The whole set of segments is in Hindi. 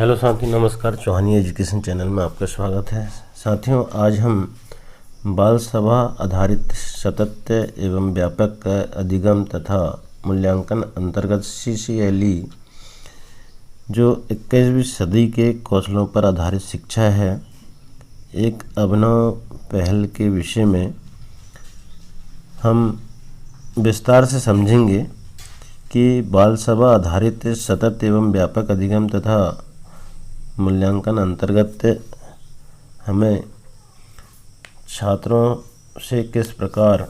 हेलो साथियों, नमस्कार। चौहानी एजुकेशन चैनल में आपका स्वागत है। साथियों, आज हम बाल सभा आधारित सतत एवं व्यापक अधिगम तथा मूल्यांकन अंतर्गत CCLE जो 21वीं सदी के कौशलों पर आधारित शिक्षा है, एक अभिनव पहल के विषय में हम विस्तार से समझेंगे कि बाल सभा आधारित सतत एवं व्यापक अधिगम तथा मूल्यांकन अंतर्गत हमें छात्रों से किस प्रकार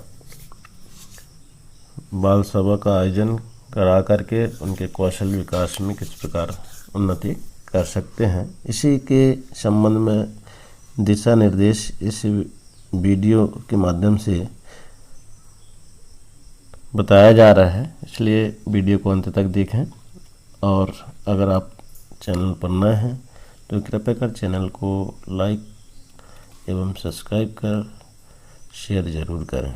बाल सभा का आयोजन करा करके उनके कौशल विकास में किस प्रकार उन्नति कर सकते हैं, इसी के संबंध में दिशा निर्देश इस वीडियो के माध्यम से बताया जा रहा है। इसलिए वीडियो को अंत तक देखें और अगर आप चैनल पर नए हैं तो कृपया कर चैनल को लाइक एवं सब्सक्राइब कर शेयर ज़रूर करें।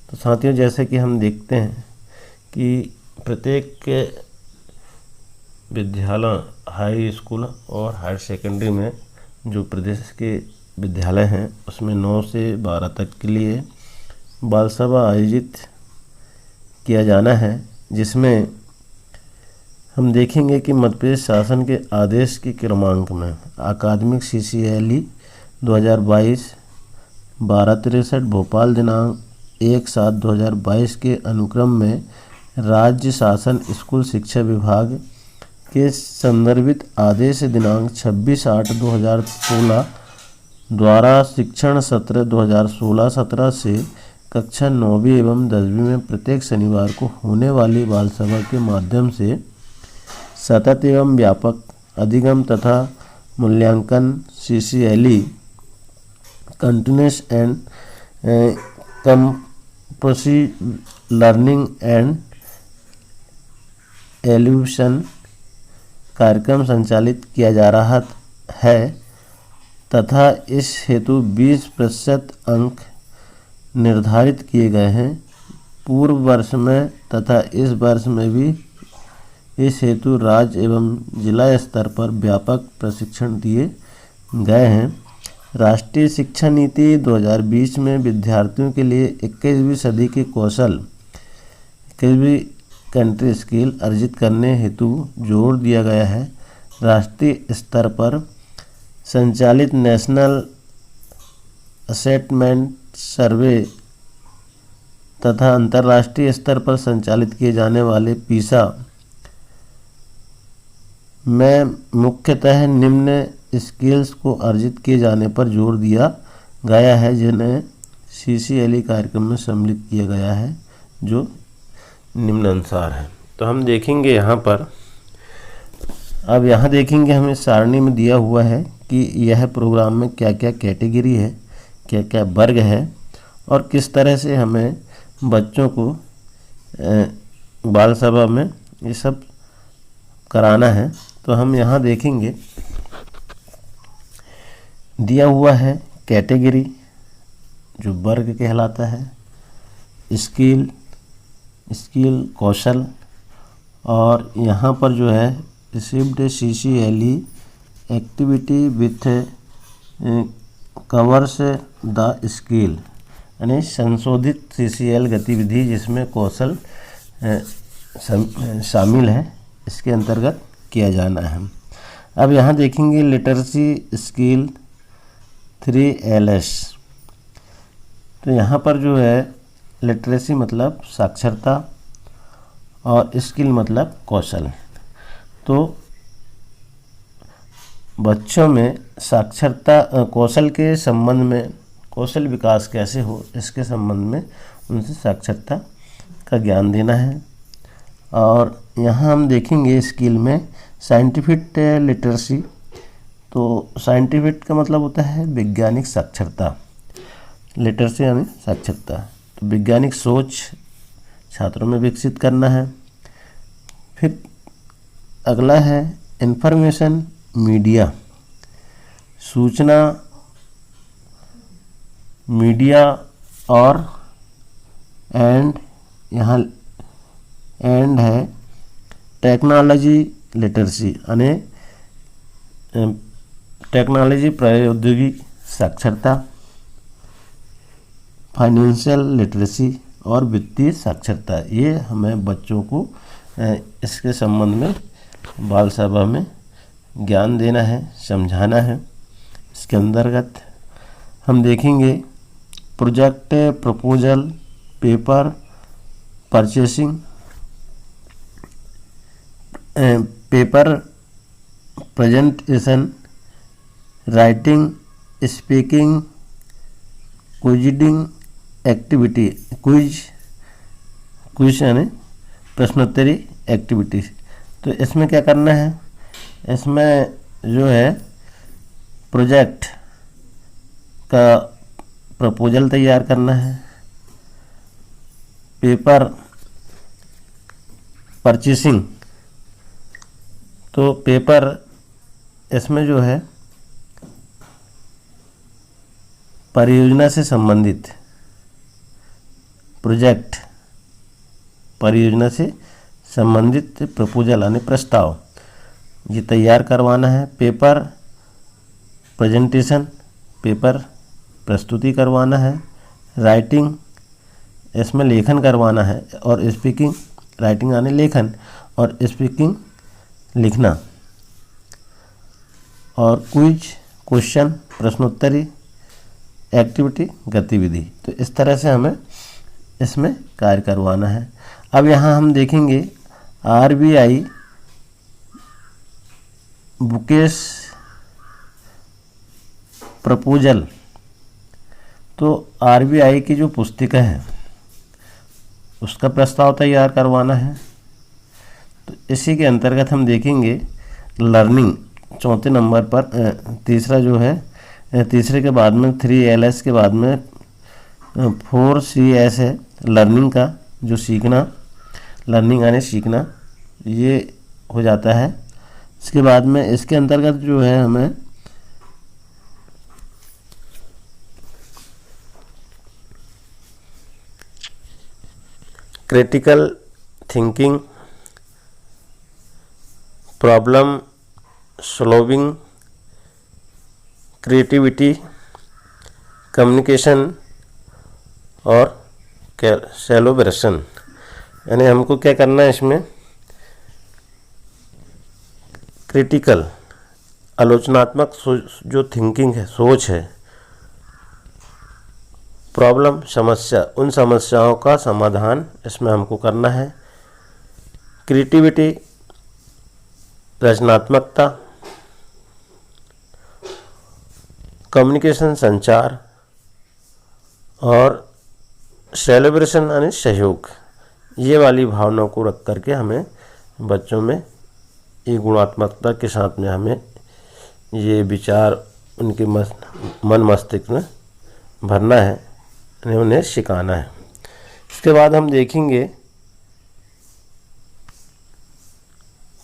तो साथियों, जैसे कि हम देखते हैं कि प्रत्येक विद्यालय, हाई स्कूल और हायर सेकेंडरी में जो प्रदेश के विद्यालय हैं उसमें 9 से 12 तक के लिए बाल सभा आयोजित किया जाना है, जिसमें हम देखेंगे कि मध्य प्रदेश शासन के आदेश के क्रमांक में अकादमिक CCLE 2022 12-63 भोपाल दिनांक 1/7/2022 के अनुक्रम में राज्य शासन स्कूल शिक्षा विभाग के संदर्भित आदेश दिनांक 26/8/2016 द्वारा शिक्षण सत्र 2016-17 से कक्षा 9वीं एवं 10वीं में प्रत्येक शनिवार को होने वाली बाल सभा के माध्यम से सतत एवं व्यापक अधिगम तथा मूल्यांकन CCLE continuous and comprehensive learning and evaluation कार्यक्रम संचालित किया जा रहा है तथा इस हेतु 20% अंक निर्धारित किए गए हैं। पूर्व वर्ष में तथा इस वर्ष में भी इस हेतु राज्य एवं जिला स्तर पर व्यापक प्रशिक्षण दिए गए हैं। राष्ट्रीय शिक्षा नीति 2020 में विद्यार्थियों के लिए 21वीं सदी के कौशल, 21वीं कंट्री स्किल अर्जित करने हेतु जोर दिया गया है। राष्ट्रीय स्तर पर संचालित नेशनल असेसमेंट सर्वे तथा अंतर्राष्ट्रीय स्तर पर संचालित किए जाने वाले PISA में मुख्यतः निम्न स्किल्स को अर्जित किए जाने पर जोर दिया गया है, जिन्हें CCLE कार्यक्रम में सम्मिलित किया गया है, जो निम्नानुसार है। तो हम देखेंगे यहाँ पर, अब यहाँ देखेंगे हमें सारणी में दिया हुआ है कि यह प्रोग्राम में क्या क्या कैटेगरी है, क्या क्या वर्ग है और किस तरह से हमें बच्चों को बाल सभा में ये सब कराना है। तो हम यहाँ देखेंगे दिया हुआ है कैटेगरी, जो वर्ग कहलाता है, स्किल कौशल, और यहाँ पर जो है received CCLE activity with covers the skill, यानी संशोधित CCL गतिविधि जिसमें कौशल शामिल है, इसके अंतर्गत किया जाना है। अब यहाँ देखेंगे लिटरेसी स्किल 3LS। तो यहाँ पर जो है लिटरेसी मतलब साक्षरता और स्किल मतलब कौशल। तो बच्चों में साक्षरता कौशल के संबंध में, कौशल विकास कैसे हो इसके संबंध में उनसे साक्षरता का ज्ञान देना है। और यहाँ हम देखेंगे स्किल में साइंटिफिक लिटरेसी। तो साइंटिफिक का मतलब होता है वैज्ञानिक साक्षरता, लिटरेसी यानी साक्षरता। तो वैज्ञानिक सोच छात्रों में विकसित करना है। फिर अगला है इंफॉर्मेशन मीडिया, सूचना मीडिया और एंड, यहाँ एंड है टेक्नोलॉजी लिटरेसी, यानी टेक्नोलॉजी प्रौद्योगिकी साक्षरता, फाइनेंशियल लिटरेसी और वित्तीय साक्षरता, ये हमें बच्चों को इसके संबंध में बाल सभा में ज्ञान देना है, समझाना है। इसके अंतर्गत हम देखेंगे project, proposal, paper, purchasing, paper presentation, writing, speaking, quizzing activity, quiz यानी प्रश्नोत्तरी एक्टिविटीज। तो इसमें क्या करना है, इसमें जो है प्रोजेक्ट का प्रपोजल तैयार करना है, पेपर परचेसिंग, तो पेपर इसमें जो है परियोजना से संबंधित, प्रोजेक्ट परियोजना से संबंधित प्रपोजल यानी प्रस्ताव ये तैयार करवाना है। पेपर प्रेजेंटेशन, पेपर प्रस्तुति करवाना है। राइटिंग, इसमें लेखन करवाना है। और स्पीकिंग, राइटिंग यानी लेखन और स्पीकिंग लिखना। और क्विज, क्वेश्चन, प्रश्नोत्तरी एक्टिविटी, गतिविधि। तो इस तरह से हमें इसमें कार्य करवाना है। अब यहाँ हम देखेंगे आरबीआई बुकेश प्रपोजल। तो आरबीआई की जो पुस्तिका है उसका प्रस्ताव तैयार करवाना है। तो इसी के अंतर्गत हम देखेंगे लर्निंग, चौथे नंबर पर तीसरा जो है, तीसरे के बाद में 3LS के बाद में 4CS है, लर्निंग का जो सीखना, लर्निंग यानी सीखना, ये हो जाता है। इसके बाद में इसके अंतर्गत जो है हमें critical thinking, problem solving, creativity, communication और सेलिब्रेशन, यानी हमको क्या करना है इसमें क्रिटिकल आलोचनात्मक जो थिंकिंग है, सोच है, प्रॉब्लम समस्या, उन समस्याओं का समाधान इसमें हमको करना है। क्रिएटिविटी रचनात्मकता, कम्युनिकेशन संचार और सेलिब्रेशन यानी सहयोग, ये वाली भावनाओं को रख करके हमें बच्चों में ये गुणात्मकता के साथ में हमें ये विचार उनके मन मस्तिष्क में भरना है, उन्हें सिखाना है। इसके बाद हम देखेंगे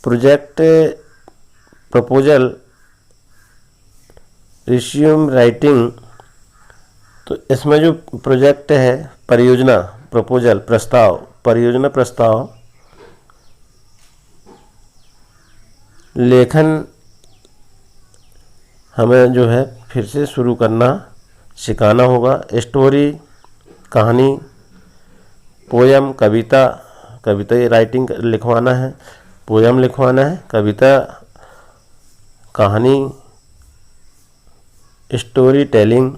प्रोजेक्ट प्रपोजल रिज्यूम राइटिंग। तो इसमें जो प्रोजेक्ट है, परियोजना, प्रपोजल प्रस्ताव, परियोजना प्रस्ताव, लेखन हमें जो है फिर से शुरू करना सिखाना होगा। स्टोरी, कहानी, पोयम, कविता, कविता राइटिंग लिखवाना है, पोयम लिखवाना है, कविता, कहानी, स्टोरी टेलिंग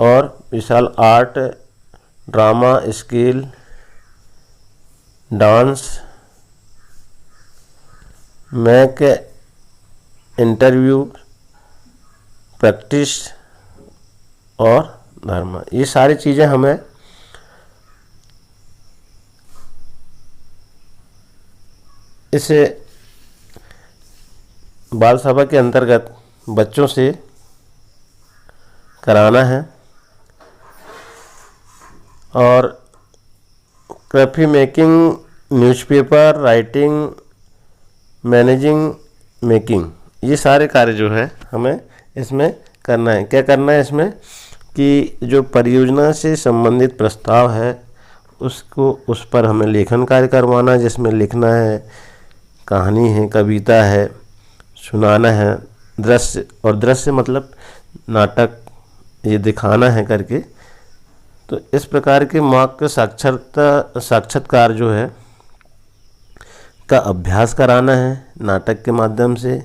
और visual art, drama, skill, dance, mock interview, practice और धर्म, ये सारी चीज़ें हमें इस बाल सभा के अंतर्गत बच्चों से कराना है। और graphy making, newspaper writing, managing, making, ये सारे कार्य जो है हमें इसमें करना है। क्या करना है इसमें कि जो परियोजना से संबंधित प्रस्ताव है उसको, उस पर हमें लेखन कार्य करवाना है, जिसमें लिखना है, कहानी है, कविता है, सुनाना है, दृश्य, और दृश्य मतलब नाटक, ये दिखाना है करके। तो इस प्रकार के मौखिक साक्षात्कार जो है का अभ्यास कराना है नाटक के माध्यम से।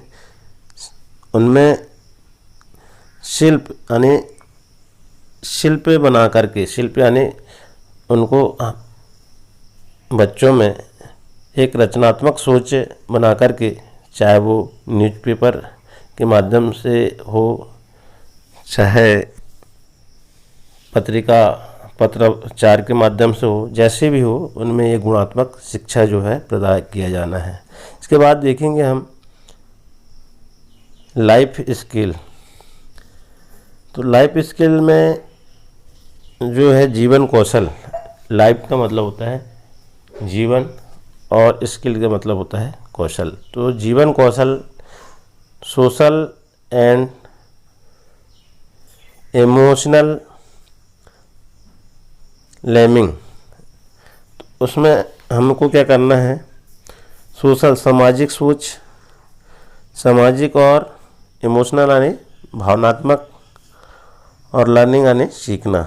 उनमें शिल्प यानी शिल्प बना करके, शिल्प यानी उनको बच्चों में एक रचनात्मक सोच बना करके, चाहे वो न्यूज़पेपर के माध्यम से हो, चाहे पत्रचार के माध्यम से हो, जैसे भी हो, उनमें ये गुणात्मक शिक्षा जो है प्रदान किया जाना है। इसके बाद देखेंगे हम लाइफ स्किल। तो लाइफ स्किल में जो है जीवन कौशल, लाइफ का मतलब होता है जीवन और स्किल का मतलब होता है कौशल। तो जीवन कौशल, सोशल एंड इमोशनल लेमिंग, उसमें हमको क्या करना है, सोशल सामाजिक सोच, सामाजिक और इमोशनल यानी भावनात्मक, और लर्निंग यानी सीखना।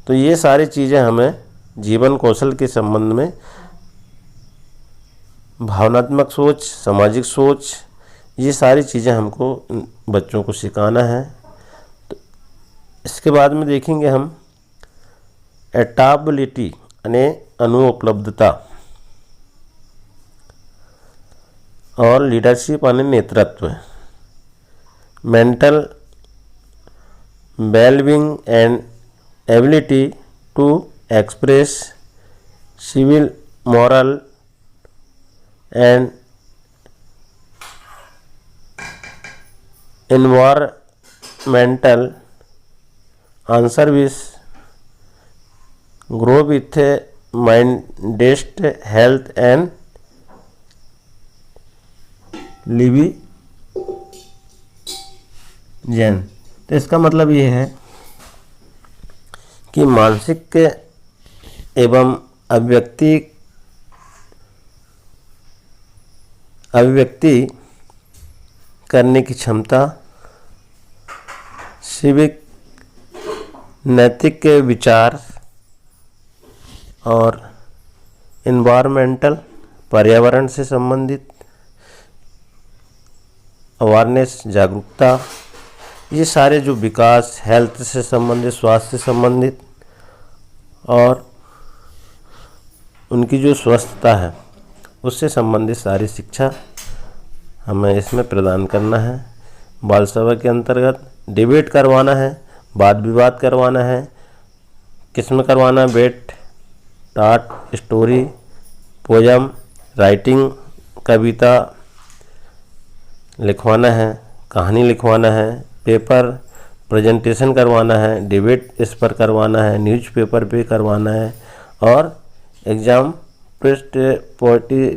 तो ये सारी चीज़ें हमें जीवन कौशल के संबंध में भावनात्मक सोच, सामाजिक सोच, ये सारी चीज़ें हमको बच्चों को सिखाना है। तो इसके बाद में देखेंगे हम एडाप्टेबिलिटी यानी अनुपलब्धता, और लीडरशिप यानी नेतृत्व, mental wellbeing and ability to express civil, moral and environmental service, grow with mindset health and division. तो इसका मतलब ये है कि मानसिक एवं अभिव्यक्ति करने की क्षमता, सिविक नैतिक विचार, और इन्वायरमेंटल पर्यावरण से संबंधित अवेयरनेस जागरूकता, ये सारे जो विकास, हेल्थ से संबंधित, स्वास्थ्य से संबंधित, और उनकी जो स्वस्थता है उससे संबंधित सारी शिक्षा हमें इसमें प्रदान करना है। बाल सभा के अंतर्गत डिबेट करवाना है, वाद विवाद करवाना है। किसमें करवाना है? बेट, टाट, स्टोरी, पोयम, राइटिंग, कविता लिखवाना है, कहानी लिखवाना है, पेपर प्रेजेंटेशन करवाना है, डिबेट इस पर करवाना है, न्यूज़पेपर पे करवाना है, और एग्ज़ाम प्रेस्ट, पोएट्री,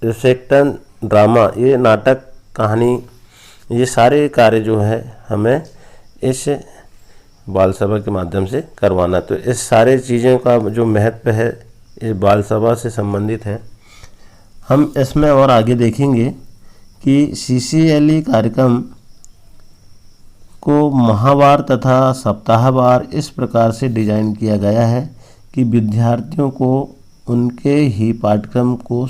रिसेक्टन, ड्रामा, ये नाटक, कहानी, ये सारे कार्य जो है हमें इस बाल सभा के माध्यम से करवाना। तो इस सारे चीज़ों का जो महत्व है ये बाल सभा से संबंधित है। हम इसमें और आगे देखेंगे कि CCLE कार्यक्रम को माहवार तथा सप्ताहवार इस प्रकार से डिजाइन किया गया है कि विद्यार्थियों को उनके ही पाठ्यक्रम को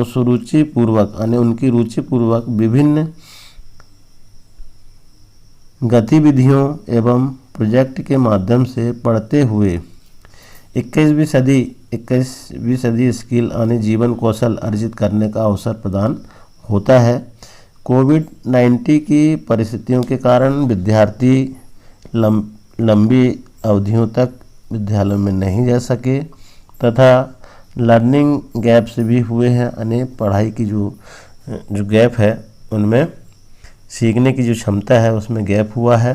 सुरुचिपूर्वक यानी उनकी रुचिपूर्वक विभिन्न गतिविधियों एवं प्रोजेक्ट के माध्यम से पढ़ते हुए 21वीं सदी स्किल यानी जीवन कौशल अर्जित करने का अवसर प्रदान होता है। कोविड-19 की परिस्थितियों के कारण विद्यार्थी लंबी अवधियों तक विद्यालयों में नहीं जा सके तथा लर्निंग गैप्स भी हुए हैं, यानी पढ़ाई की जो गैप है उनमें सीखने की जो क्षमता है उसमें गैप हुआ है।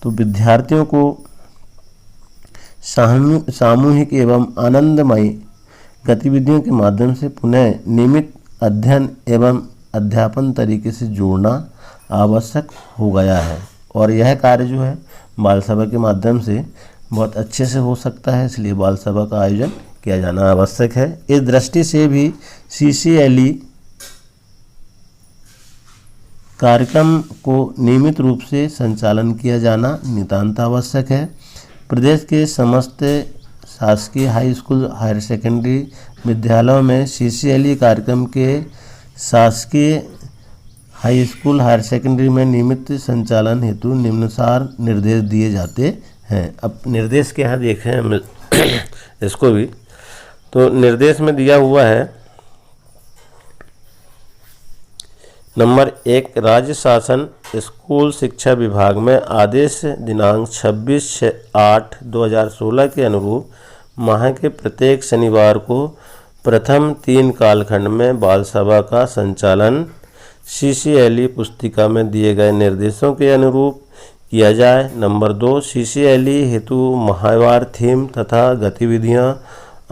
तो विद्यार्थियों को सामूहिक एवं आनंदमयी गतिविधियों के माध्यम से पुनः नियमित अध्ययन एवं अध्यापन तरीके से जोड़ना आवश्यक हो गया है, और यह कार्य जो है बाल सभा के माध्यम से बहुत अच्छे से हो सकता है, इसलिए बाल सभा का आयोजन किया जाना आवश्यक है। इस दृष्टि से भी CCLE कार्यक्रम को नियमित रूप से संचालन किया जाना नितांत आवश्यक है। प्रदेश के समस्त शासकीय हाई स्कूल हायर सेकेंडरी विद्यालयों में CCLE कार्यक्रम के शासकीय हाई स्कूल हायर सेकेंडरी में नियमित संचालन हेतु निम्नानुसार निर्देश दिए जाते हैं। अब निर्देश के यहाँ देखें हम इसको भी, तो निर्देश में दिया हुआ है नंबर 1, राज्य शासन स्कूल शिक्षा विभाग में आदेश दिनांक 26/8/2016 के अनुरूप माह के प्रत्येक शनिवार को प्रथम 3 कालखंड में बाल सभा का संचालन CCLE पुस्तिका में दिए गए निर्देशों के अनुरूप किया जाए। नंबर 2, CCLE हेतु माहवार थीम तथा गतिविधियां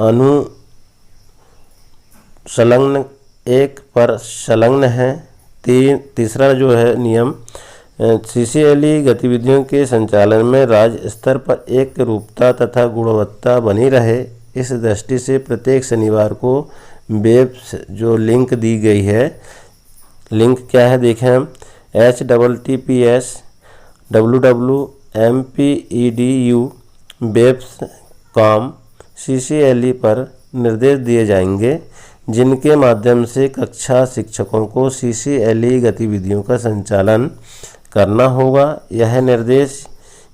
अनुसंलग्न एक पर संलग्न हैं। तीसरा जो है नियम, CCLE गतिविधियों के संचालन में राज्य स्तर पर एक रूपता तथा गुणवत्ता बनी रहे, इस दृष्टि से प्रत्येक शनिवार को वेब जो लिंक दी गई है, लिंक क्या है देखें हम, https://www.mpedu/webs.com CCLE पर निर्देश दिए जाएंगे, जिनके माध्यम से कक्षा शिक्षकों को CCLE गतिविधियों का संचालन करना होगा। यह निर्देश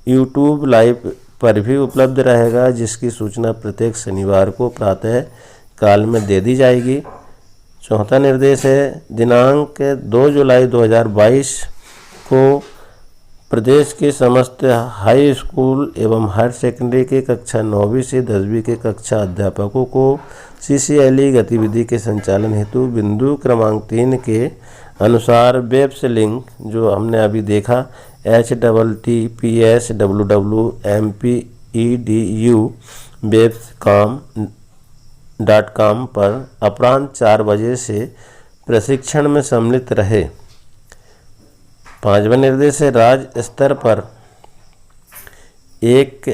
YouTube लाइव पर भी उपलब्ध रहेगा, जिसकी सूचना प्रत्येक शनिवार को प्रातः काल में दे दी जाएगी। चौथा निर्देश है दिनांक 2 जुलाई 2022 को प्रदेश के समस्त हाई स्कूल एवं हायर सेकेंडरी के कक्षा 9वीं से 10वीं के कक्षा अध्यापकों को CCLE गतिविधि के संचालन हेतु बिंदु क्रमांक 3 के अनुसार वेब्स लिंक जो हमने अभी देखा https://www.mpedu/webs.com पर अपराह्न 4 बजे से प्रशिक्षण में सम्मिलित रहे। 5वां निर्देश है राज्य स्तर पर एक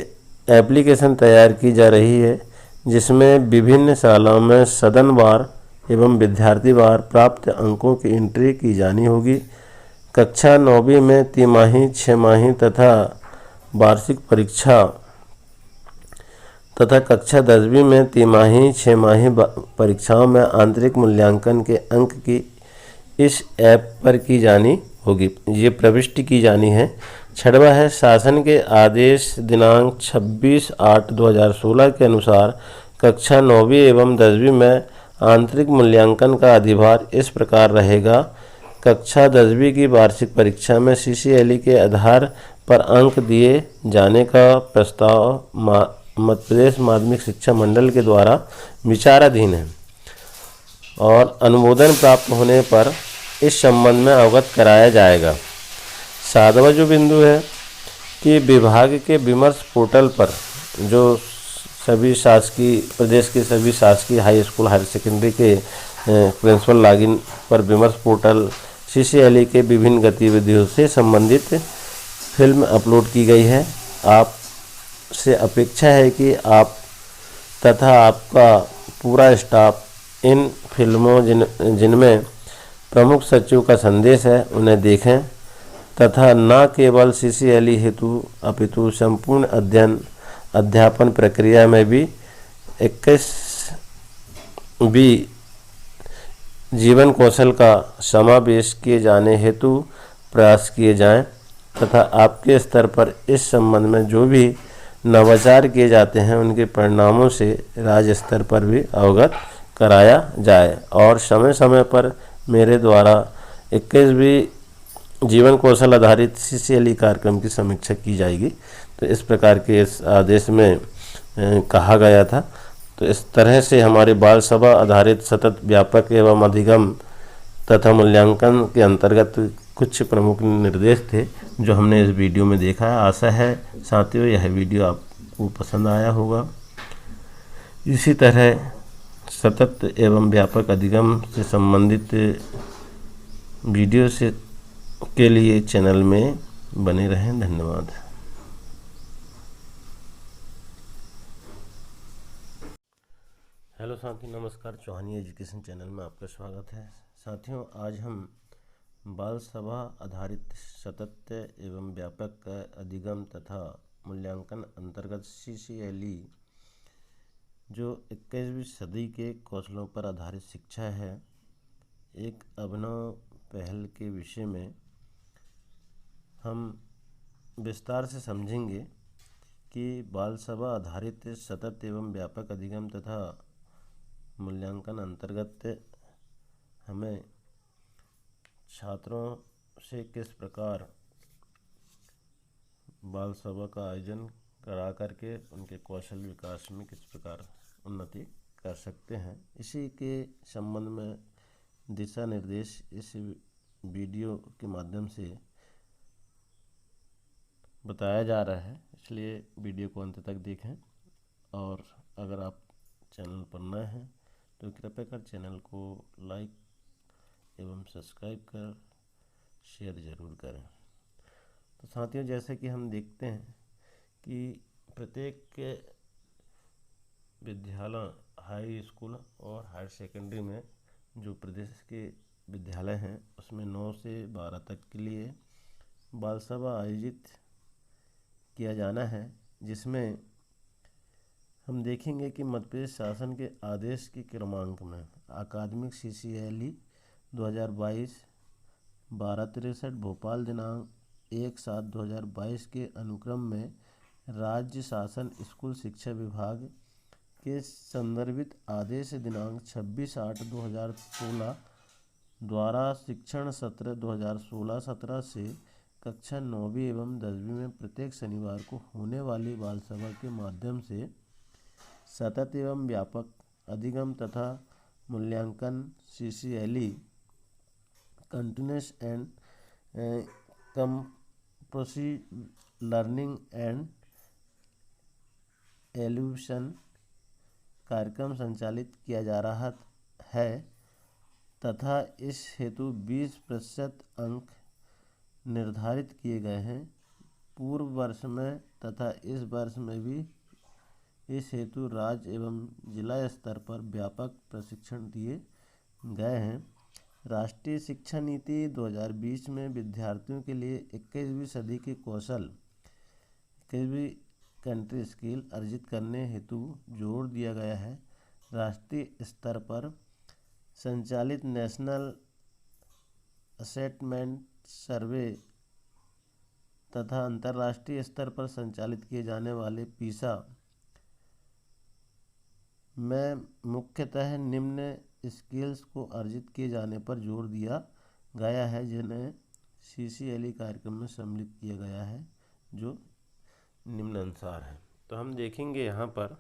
एप्लीकेशन तैयार की जा रही है, जिसमें विभिन्न शालाओं में सदनवार एवं विद्यार्थीवार प्राप्त अंकों की एंट्री की जानी होगी। कक्षा 9वीं में तिमाही, 6 माही तथा वार्षिक परीक्षा तथा कक्षा 10वीं में तिमाही, 6 माही परीक्षाओं में आंतरिक मूल्यांकन के अंक की इस ऐप पर की जानी होगी, ये प्रविष्टि की जानी है। 6वां है शासन के आदेश दिनांक 26/8/2016 के अनुसार कक्षा 9वीं एवं 10वीं में आंतरिक मूल्यांकन का अधिभार इस प्रकार रहेगा। कक्षा 10वीं की वार्षिक परीक्षा में CCLE के आधार पर अंक दिए जाने का प्रस्ताव मध्य प्रदेश माध्यमिक शिक्षा मंडल के द्वारा विचाराधीन है और अनुमोदन प्राप्त होने पर इस संबंध में अवगत कराया जाएगा। 7वां जो बिंदु है कि विभाग के विमर्श पोर्टल पर जो सभी शासकीय प्रदेश के सभी शासकीय हाई स्कूल हायर सेकेंडरी के प्रिंसिपल लॉगिन पर विमर्श पोर्टल CCLE के विभिन्न गतिविधियों से संबंधित फिल्म अपलोड की गई है। आपसे अपेक्षा है कि आप तथा आपका पूरा स्टाफ इन फिल्मों जिनमें प्रमुख सचिव का संदेश है उन्हें देखें तथा न केवल CCLE हेतु अपितु संपूर्ण अध्यापन प्रक्रिया में भी 21 जीवन कौशल का समावेश किए जाने हेतु प्रयास किए जाएं तथा आपके स्तर पर इस संबंध में जो भी नवाचार किए जाते हैं उनके परिणामों से राज्य स्तर पर भी अवगत कराया जाए और समय समय पर मेरे द्वारा 21वीं जीवन कौशल आधारित CCLE कार्यक्रम की समीक्षा की जाएगी। तो इस प्रकार के इस आदेश में कहा गया था। तो इस तरह से हमारे बाल सभा आधारित सतत व्यापक एवं अधिगम तथा मूल्यांकन के अंतर्गत कुछ प्रमुख निर्देश थे जो हमने इस वीडियो में देखा है। आशा है साथियों यह वीडियो आपको पसंद आया होगा। इसी तरह सतत एवं व्यापक अधिगम से संबंधित वीडियो के लिए चैनल में बने रहें। धन्यवाद। हेलो साथी, नमस्कार। चौहानी एजुकेशन चैनल में आपका स्वागत है। साथियों, आज हम बाल सभा आधारित सतत एवं व्यापक अधिगम तथा मूल्यांकन अंतर्गत CCLE जो 21वीं सदी के कौशलों पर आधारित शिक्षा है, एक अभिनव पहल के विषय में हम विस्तार से समझेंगे कि बाल सभा आधारित सतत एवं व्यापक अधिगम तथा मूल्यांकन अंतर्गत हमें छात्रों से किस प्रकार बाल सभा का आयोजन करा करके उनके कौशल विकास में किस प्रकार उन्नति कर सकते हैं, इसी के संबंध में दिशा निर्देश इस वीडियो के माध्यम से बताया जा रहा है। इसलिए वीडियो को अंत तक देखें और अगर आप चैनल पर नए हैं तो कृपया कर चैनल को लाइक एवं सब्सक्राइब कर शेयर ज़रूर करें। तो साथियों, जैसे कि हम देखते हैं कि प्रत्येक विद्यालय, हाई स्कूल और हायर सेकेंडरी में जो प्रदेश के विद्यालय हैं उसमें 9 से 12 तक के लिए बाल सभा आयोजित किया जाना है, जिसमें हम देखेंगे कि मध्य प्रदेश शासन के आदेश के क्रमांक में अकादमिक CCLE 2022 12-63 भोपाल दिनांक 1/7/2022 के अनुक्रम में राज्य शासन स्कूल शिक्षा विभाग के संदर्भित आदेश दिनांक 26/8/2016 द्वारा शिक्षण सत्र 2016-17 से कक्षा 9वीं एवं 10वीं में प्रत्येक शनिवार को होने वाली बाल सभा के माध्यम से सतत एवं व्यापक अधिगम तथा मूल्यांकन CCLE continuous and comprehensive learning and evaluation कार्यक्रम संचालित किया जा रहा है तथा इस हेतु 20% अंक निर्धारित किए गए हैं। पूर्व वर्ष में तथा इस वर्ष में भी इस हेतु राज्य एवं जिला स्तर पर व्यापक प्रशिक्षण दिए गए हैं। राष्ट्रीय शिक्षा नीति 2020 में विद्यार्थियों के लिए 21वीं सदी के कौशल, 21वीं कंट्री स्किल अर्जित करने हेतु जोर दिया गया है। राष्ट्रीय स्तर पर संचालित नेशनल असेसमेंट सर्वे तथा अंतर्राष्ट्रीय स्तर पर संचालित किए जाने वाले PISA में मुख्यतः निम्न स्किल्स को अर्जित किए जाने पर जोर दिया गया है, जिन्हें CCLE कार्यक्रम में सम्मिलित किया गया है, जो निम्नानुसार है। तो हम देखेंगे यहाँ पर,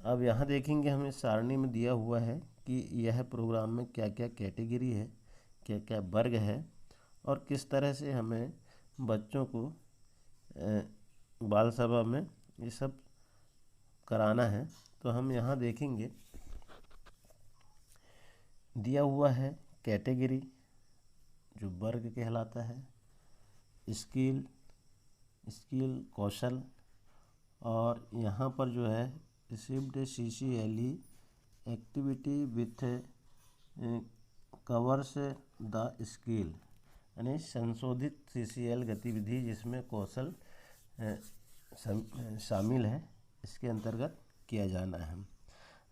अब यहाँ देखेंगे हमें सारणी में दिया हुआ है कि यह प्रोग्राम में क्या क्या कैटेगरी है, क्या क्या वर्ग है और किस तरह से हमें बच्चों को बाल सभा में ये सब कराना है। तो हम यहाँ देखेंगे दिया हुआ है कैटेगरी, जो वर्ग कहलाता है, स्किल कौशल, और यहाँ पर जो है received CCLE activity with covers the skill, यानी संशोधित CCL गतिविधि जिसमें कौशल शामिल है, इसके अंतर्गत किया जाना है।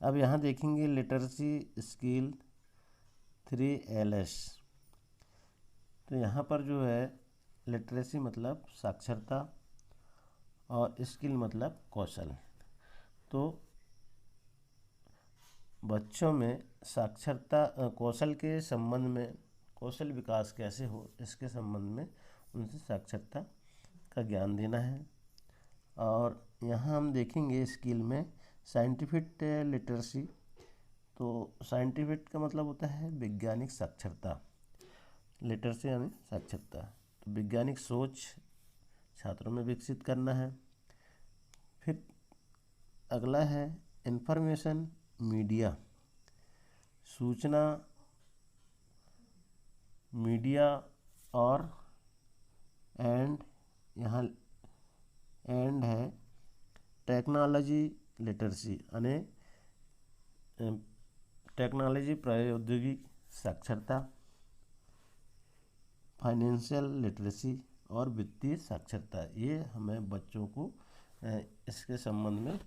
अब यहाँ देखेंगे लिटरेसी स्किल 3LS। तो यहाँ पर जो है लिटरेसी मतलब साक्षरता और स्किल मतलब कौशल। तो बच्चों में साक्षरता कौशल के संबंध में, कौशल विकास कैसे हो इसके संबंध में उनसे साक्षरता का ज्ञान देना है। और यहाँ हम देखेंगे स्किल में साइंटिफिक लिटरेसी। तो साइंटिफिक का मतलब होता है वैज्ञानिक साक्षरता, लिटरेसी यानी साक्षरता। तो वैज्ञानिक सोच छात्रों में विकसित करना है। फिर अगला है इंफॉर्मेशन मीडिया, सूचना मीडिया और एंड, यहाँ एंड है टेक्नोलॉजी लिटरेसी, यानी टेक्नोलॉजी प्रौद्योगिकी साक्षरता। फाइनेंशियल लिटरेसी और वित्तीय साक्षरता, ये हमें बच्चों को इसके संबंध में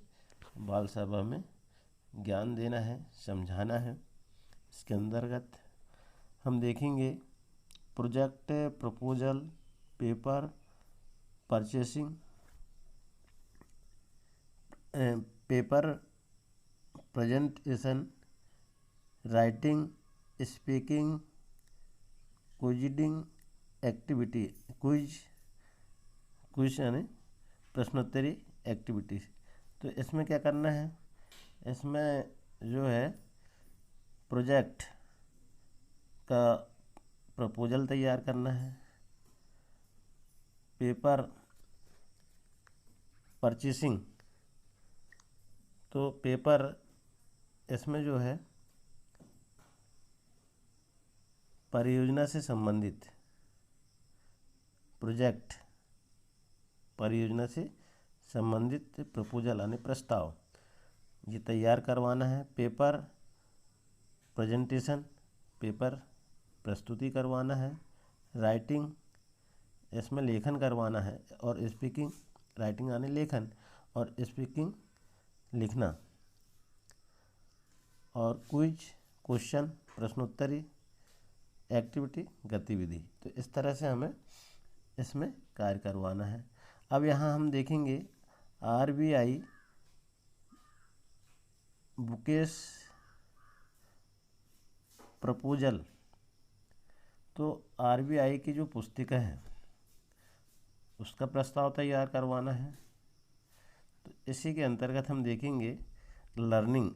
बाल सभा में ज्ञान देना है, समझाना है। इसके अंतर्गत हम देखेंगे project proposal, paper purchasing, paper presentation, writing, speaking, quizzing activity, quiz यानी प्रश्नोत्तरी एक्टिविटीज। तो इसमें क्या करना है, इसमें जो है प्रोजेक्ट का प्रपोजल तैयार करना है, पेपर परचेसिंग, तो पेपर इसमें जो है परियोजना से संबंधित, प्रोजेक्ट परियोजना से संबंधित प्रपोजल यानी प्रस्ताव ये तैयार करवाना है। पेपर प्रेजेंटेशन, पेपर प्रस्तुति करवाना है। राइटिंग, इसमें लेखन करवाना है। और स्पीकिंग, राइटिंग यानी लेखन और स्पीकिंग लिखना। और क्विज, क्वेश्चन, प्रश्नोत्तरी एक्टिविटी, गतिविधि। तो इस तरह से हमें इसमें कार्य करवाना है। अब यहाँ हम देखेंगे RBI बुकेश प्रपोजल। तो RBI की जो पुस्तिका है उसका प्रस्ताव तैयार करवाना है। तो इसी के अंतर्गत हम देखेंगे लर्निंग,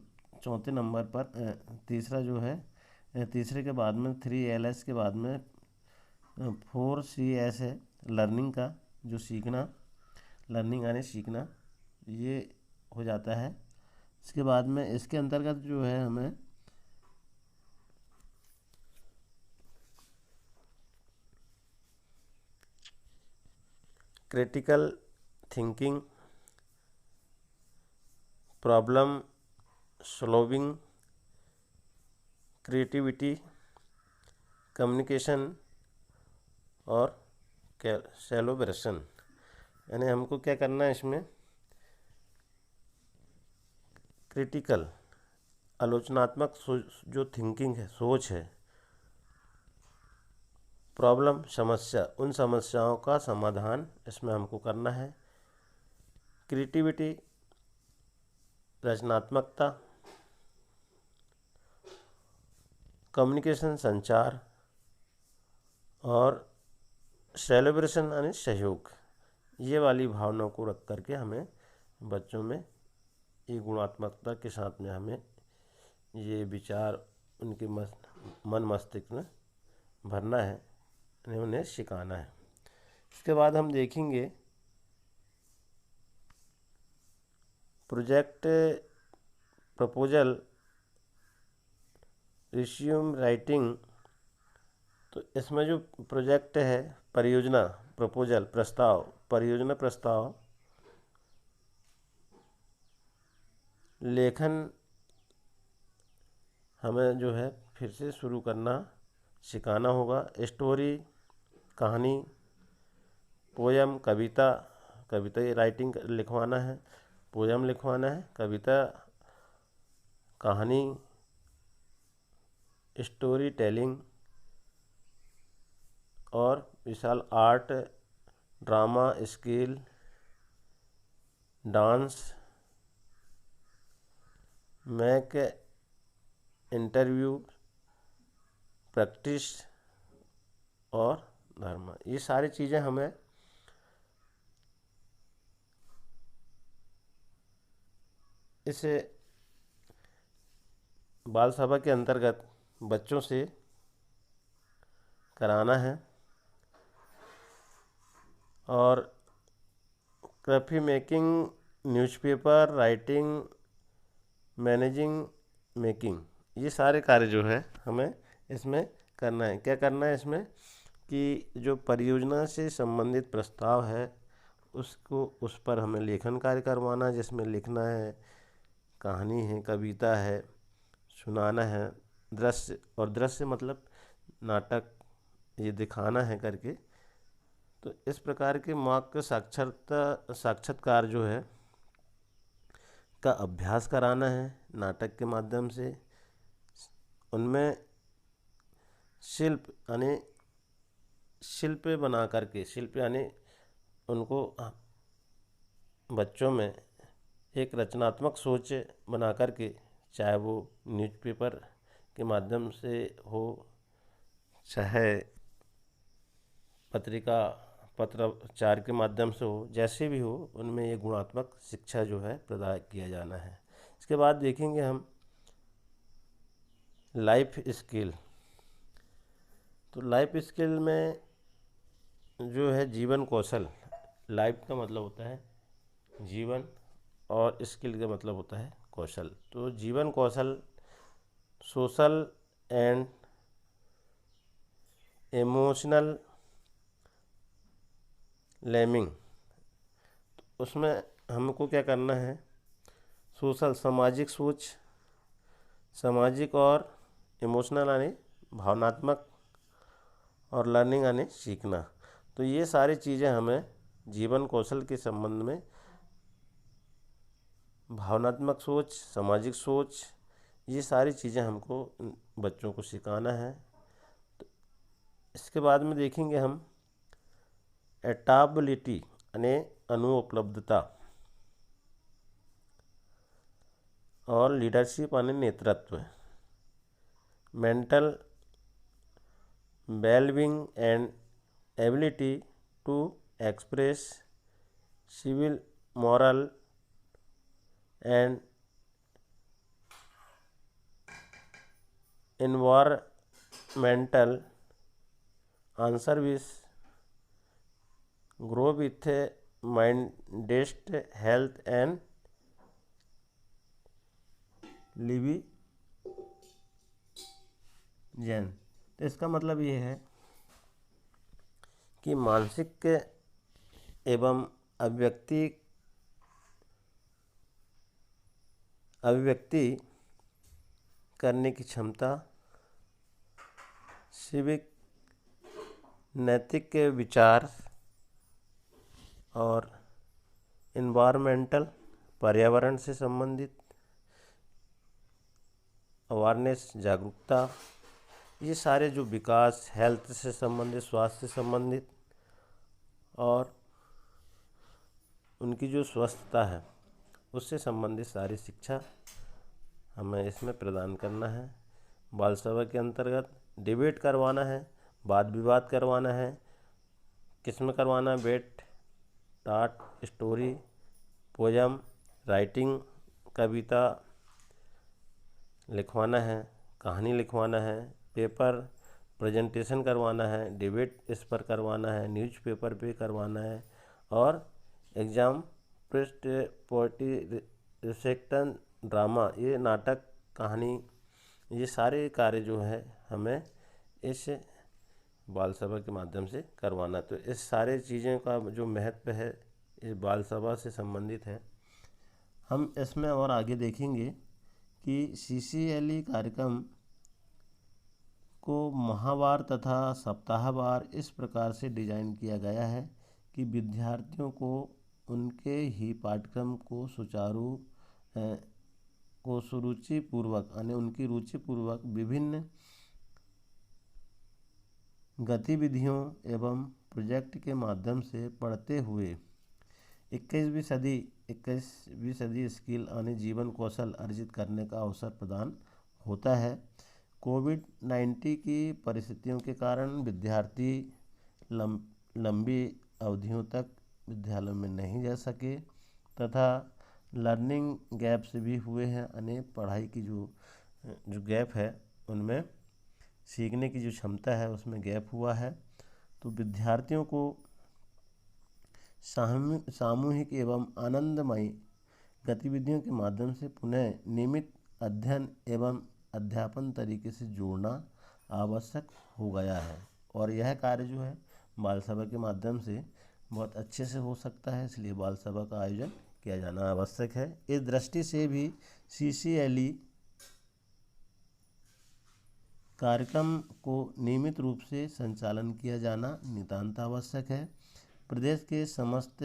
चौथे नंबर पर तीसरा जो है, तीसरे के बाद में 3LS के बाद में 4CS है, लर्निंग का जो सीखना, लर्निंग यानी सीखना, ये हो जाता है। इसके बाद में इसके अंतर्गत जो है हमें critical thinking, problem solving, creativity, communication और सेलिब्रेशन, यानी हमको क्या करना है इसमें, क्रिटिकल आलोचनात्मक जो थिंकिंग है, सोच है, प्रॉब्लम समस्या, उन समस्याओं का समाधान इसमें हमको करना है। क्रिएटिविटी रचनात्मकता, कम्युनिकेशन संचार और सेलिब्रेशन यानी सहयोग, ये वाली भावनाओं को रख करके हमें बच्चों में ये गुणात्मकता के साथ में हमें ये विचार उनके मन मस्तिष्क में भरना है, उन्हें सिखाना है। इसके बाद हम देखेंगे प्रोजेक्ट प्रपोजल रिज्यूम राइटिंग। तो इसमें जो प्रोजेक्ट है, परियोजना, प्रपोजल प्रस्ताव, परियोजना प्रस्ताव, लेखन हमें जो है फिर से शुरू करना सिखाना होगा। स्टोरी, कहानी, पोयम, कविता, कविता राइटिंग लिखवाना है, पोयम लिखवाना है, कविता, कहानी, स्टोरी टेलिंग और visual art, drama, skill, dance, mock interview, practice और धर्म, ये सारी चीज़ें हमें इस बाल सभा के अंतर्गत बच्चों से कराना है। और coffee making, newspaper writing, managing, making, ये सारे कार्य जो है हमें इसमें करना है। क्या करना है इसमें कि जो परियोजना से संबंधित प्रस्ताव है उसको, उस पर हमें लेखन कार्य करवाना है, जिसमें लिखना है, कहानी है, कविता है, सुनाना है, दृश्य, और दृश्य मतलब नाटक, ये दिखाना है करके। तो इस प्रकार के मॉक साक्षात्कार जो है का अभ्यास कराना है नाटक के माध्यम से। उनमें शिल्प बना करके, शिल्प यानी उनको बच्चों में एक रचनात्मक सोच बना करके, चाहे वो न्यूज़पेपर के माध्यम से हो, चाहे पत्रचार के माध्यम से हो, जैसे भी हो, उनमें ये गुणात्मक शिक्षा जो है प्रदान किया जाना है। इसके बाद देखेंगे हम लाइफ स्किल। तो लाइफ स्किल में जो है जीवन कौशल, लाइफ का मतलब होता है जीवन और स्किल का मतलब होता है कौशल। तो जीवन कौशल सोशल एंड इमोशनल लेमिंग, उसमें हमको क्या करना है, सोशल सामाजिक सोच, सामाजिक और इमोशनल यानी भावनात्मक, और लर्निंग यानी सीखना। तो ये सारी चीज़ें हमें जीवन कौशल के संबंध में भावनात्मक सोच, सामाजिक सोच, ये सारी चीज़ें हमको बच्चों को सिखाना है। तो इसके बाद में देखेंगे हम एडाप्टेबिलिटी यानी अनुपलब्धता, और लीडरशिप यानी नेतृत्व, mental wellbeing and ability to express civil moral and environmental answer with grow with mindest health and लिविजन। तो इसका मतलब ये है कि मानसिक एवं अभिव्यक्ति करने की क्षमता, सिविक नैतिक विचार, और इन्वायरमेंटल पर्यावरण से संबंधित अवेयरनेस जागरूकता, ये सारे जो विकास, हेल्थ से संबंधित, स्वास्थ्य से संबंधित, और उनकी जो स्वस्थता है उससे संबंधित सारी शिक्षा हमें इसमें प्रदान करना है। बाल सभा के अंतर्गत डिबेट करवाना है, वाद विवाद करवाना है। किसमें करवाना है? बेट, टाट, स्टोरी, पोयम, राइटिंग, कविता लिखवाना है, कहानी लिखवाना है, पेपर प्रेजेंटेशन करवाना है, डिबेट इस पर करवाना है, न्यूज़पेपर पे करवाना है, और एग्ज़ाम प्रेस्ट पोएट्री रिसेक्टन ड्रामा, ये नाटक, कहानी, ये सारे कार्य जो है हमें इस बाल सभा के माध्यम से करवाना। तो इस सारे चीज़ों का जो महत्व है इस बाल सभा से संबंधित है। हम इसमें और आगे देखेंगे कि CCLE कार्यक्रम को माहवार तथा सप्ताहवार इस प्रकार से डिज़ाइन किया गया है कि विद्यार्थियों को उनके ही पाठ्यक्रम को सुरुचिपूर्वक यानी उनकी रुचिपूर्वक विभिन्न गतिविधियों एवं प्रोजेक्ट के माध्यम से पढ़ते हुए 21वीं सदी स्किल यानी जीवन कौशल अर्जित करने का अवसर प्रदान होता है। कोविड-19 की परिस्थितियों के कारण विद्यार्थी लंबी अवधियों तक विद्यालयों में नहीं जा सके तथा लर्निंग गैप्स भी हुए हैं, यानी पढ़ाई की जो गैप है उनमें सीखने की जो क्षमता है उसमें गैप हुआ है। तो विद्यार्थियों को सामूहिक एवं आनंदमयी गतिविधियों के माध्यम से पुनः नियमित अध्ययन एवं अध्यापन तरीके से जोड़ना आवश्यक हो गया है, और यह कार्य जो है बाल सभा के माध्यम से बहुत अच्छे से हो सकता है, इसलिए बाल सभा का आयोजन किया जाना आवश्यक है। इस दृष्टि से भी CCLE कार्यक्रम को नियमित रूप से संचालन किया जाना नितांत आवश्यक है। प्रदेश के समस्त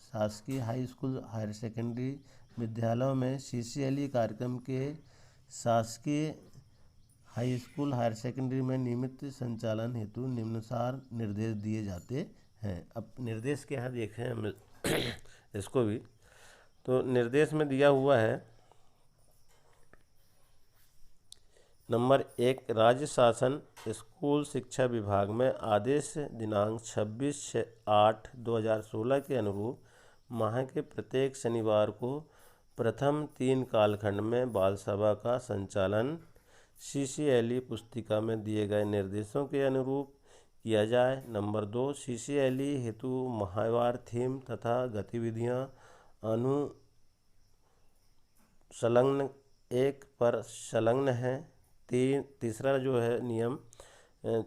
शासकीय हाई स्कूल हायर सेकेंडरी विद्यालयों में CCLE कार्यक्रम के शासकीय हाई स्कूल हायर सेकेंडरी में नियमित संचालन हेतु निम्नानुसार निर्देश दिए जाते हैं। अब निर्देश के यहाँ देखें हम इसको भी, तो निर्देश में दिया हुआ है नंबर 1, राज्य शासन स्कूल शिक्षा विभाग में आदेश दिनांक 26/8/2016 के अनुरूप माह के प्रत्येक शनिवार को प्रथम 3 कालखंड में बाल सभा का संचालन CCLE पुस्तिका में दिए गए निर्देशों के अनुरूप किया जाए। नंबर 2, CCLE हेतु माहवार थीम तथा गतिविधियां अनुसंलग्न एक पर संलग्न हैं। तीसरा जो है नियम,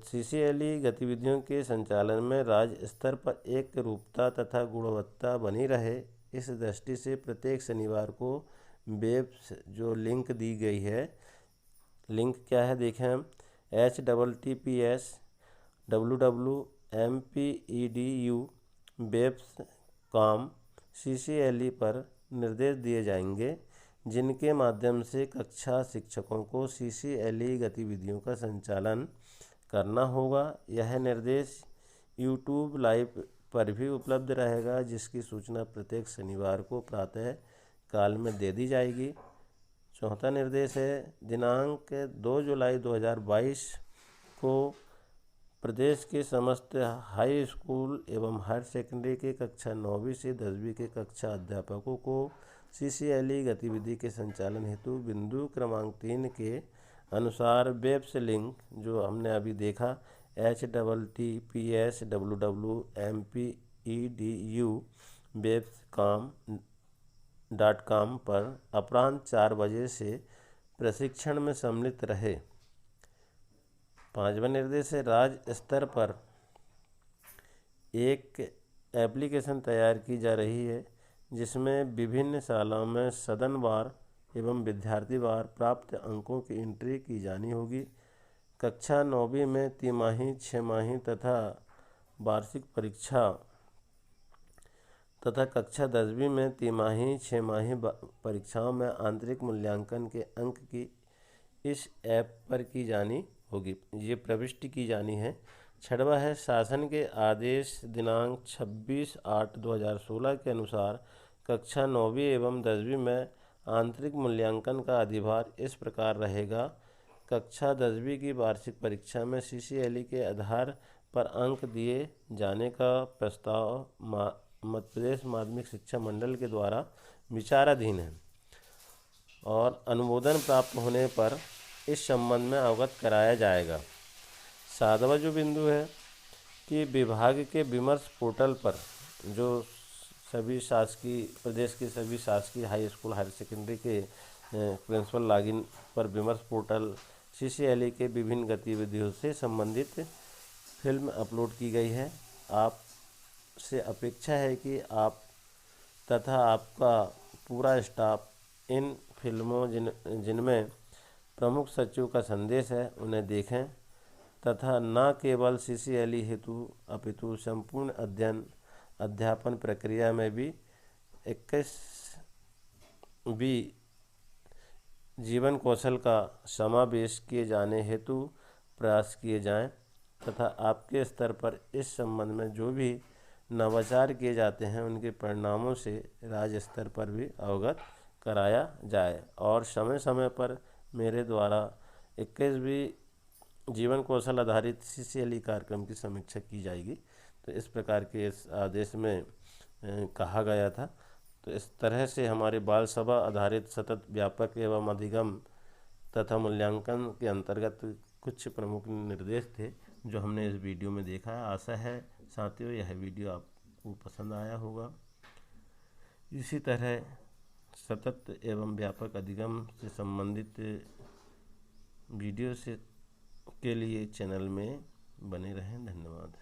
CCLE गतिविधियों के संचालन में राज्य स्तर पर एक रूपता तथा गुणवत्ता बनी रहे, इस दृष्टि से प्रत्येक शनिवार को वेब जो लिंक दी गई है, लिंक क्या है देखें हम, https://www.mpedu/webcom CCLE पर निर्देश दिए जाएंगे, जिनके माध्यम से कक्षा शिक्षकों को CCLE गतिविधियों का संचालन करना होगा। यह निर्देश YouTube लाइव पर भी उपलब्ध रहेगा, जिसकी सूचना प्रत्येक शनिवार को प्रातः काल में दे दी जाएगी। चौथा निर्देश है दिनांक 2 जुलाई 2022 को प्रदेश के समस्त हाई स्कूल एवं हायर सेकेंडरी के कक्षा 9वीं से 10वीं के कक्षा अध्यापकों को CCLE गतिविधि के संचालन हेतु बिंदु क्रमांक 3 के अनुसार वेब्स लिंक जो हमने अभी देखा https://www.mpedu/webcom पर अपराह्न 4 बजे से प्रशिक्षण में सम्मिलित रहे। 5वां निर्देश है राज्य स्तर पर एक एप्लीकेशन तैयार की जा रही है, जिसमें विभिन्न शालाओं में सदनवार एवं विद्यार्थीवार प्राप्त अंकों की एंट्री की जानी होगी। कक्षा 9वीं में तिमाही, 6 माही तथा वार्षिक परीक्षा तथा कक्षा 10वीं में तिमाही, 6 माही परीक्षाओं में आंतरिक मूल्यांकन के अंक की इस ऐप पर की जानी होगी, ये प्रविष्टि की जानी है। 6वां है शासन के आदेश दिनांक 26/8/2016 के अनुसार कक्षा 9वीं एवं 10वीं में आंतरिक मूल्यांकन का अधिभार इस प्रकार रहेगा। कक्षा 10वीं की वार्षिक परीक्षा में CCLE के आधार पर अंक दिए जाने का प्रस्ताव मध्य प्रदेश माध्यमिक शिक्षा मंडल के द्वारा विचाराधीन है और अनुमोदन प्राप्त होने पर इस संबंध में अवगत कराया जाएगा। 7वां जो बिंदु है कि विभाग के विमर्श पोर्टल पर जो सभी शासकीय प्रदेश के सभी शासकीय हाई स्कूल हायर सेकेंडरी के प्रिंसिपल लॉगिन पर विमर्श पोर्टल CCLE के विभिन्न गतिविधियों से संबंधित फिल्म अपलोड की गई है। आपसे अपेक्षा है कि आप तथा आपका पूरा स्टाफ इन फिल्मों जिनमें प्रमुख सचिव का संदेश है उन्हें देखें तथा न केवल CCLE हेतु अपितु संपूर्ण अध्यापन प्रक्रिया में भी 21वीं जीवन कौशल का समावेश किए जाने हेतु प्रयास किए जाएं तथा आपके स्तर पर इस संबंध में जो भी नवाचार किए जाते हैं उनके परिणामों से राज्य स्तर पर भी अवगत कराया जाए और समय समय पर मेरे द्वारा 21वीं जीवन कौशल आधारित CCLE कार्यक्रम की समीक्षा की जाएगी। तो इस प्रकार के इस आदेश में कहा गया था। तो इस तरह से हमारे बाल सभा आधारित सतत व्यापक एवं अधिगम तथा मूल्यांकन के अंतर्गत कुछ प्रमुख निर्देश थे जो हमने इस वीडियो में देखा है। आशा है साथियों यह वीडियो आपको पसंद आया होगा। इसी तरह सतत एवं व्यापक अधिगम से संबंधित वीडियो के लिए चैनल में बने रहें। धन्यवाद।